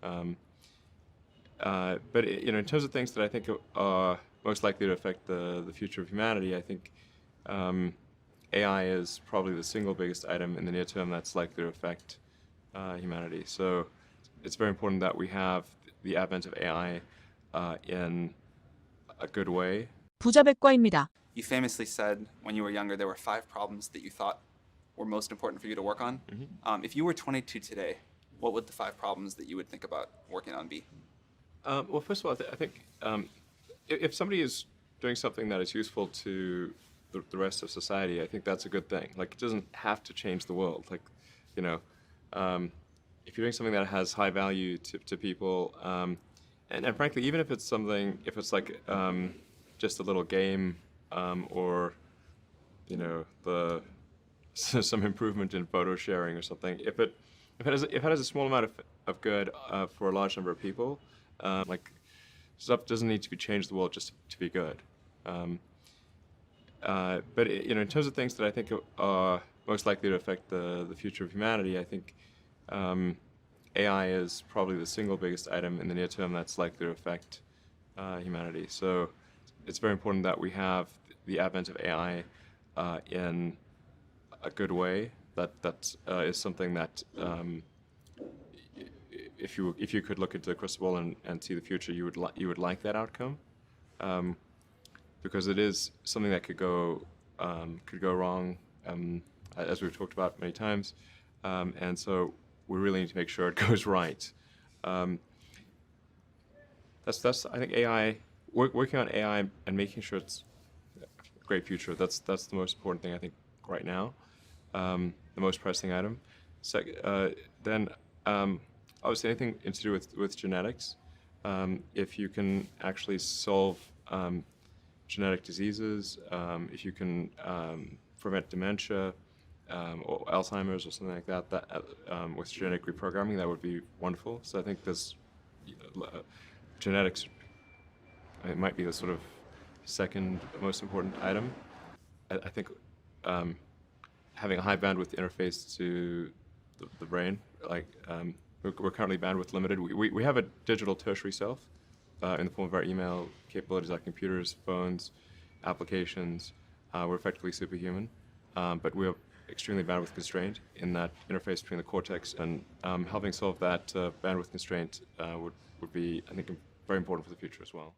Um, but in terms of things that I think are most likely to affect the future of humanity, I think AI is probably the single biggest item in the near term that's likely to affect humanity. So it's very important that we have the advent of AI in a good way. 부자백과입니다. You famously said when you were younger there were 5 problems that you thought were most important for you to work on. If you were 22 today, what would the 5 problems that you would think about working on be? Well, first of all, I think if somebody is doing something that is useful to the rest of society, I think that's a good thing. Like, it doesn't have to change the world. Like, if you're doing something that has high value to people, and frankly, even if it's like just a little game or some improvement in photo sharing or something, if it has a small amount of good for a large number of people, like, stuff doesn't need to be changed the world just to be good. But in terms of things that I think are most likely to affect the future of humanity, I think AI is probably the single biggest item in the near term that's likely to affect humanity. So it's very important that we have the advent of AI in a good way. That is something that if you could look into the crystal ball and see the future, you would like that outcome, because it is something that could go wrong, as we've talked about many times, and so we really need to make sure it goes right. That's I think AI, working on AI and making sure it's a great future. That's the most important thing I think right now, the most pressing item. Then obviously anything to do with genetics. If you can actually solve genetic diseases, if you can prevent dementia or Alzheimer's or something like that, with genetic reprogramming, that would be wonderful. So I think there's genetics. It might be the sort of second most important item. I think having a high bandwidth interface to the brain, like we're currently bandwidth limited. We have a digital tertiary self in the form of our email capabilities, like computers, phones, applications. We're effectively superhuman, but we're extremely bandwidth constrained in that interface between the cortex, and helping solve that bandwidth constraint would be, I think, very important for the future as well.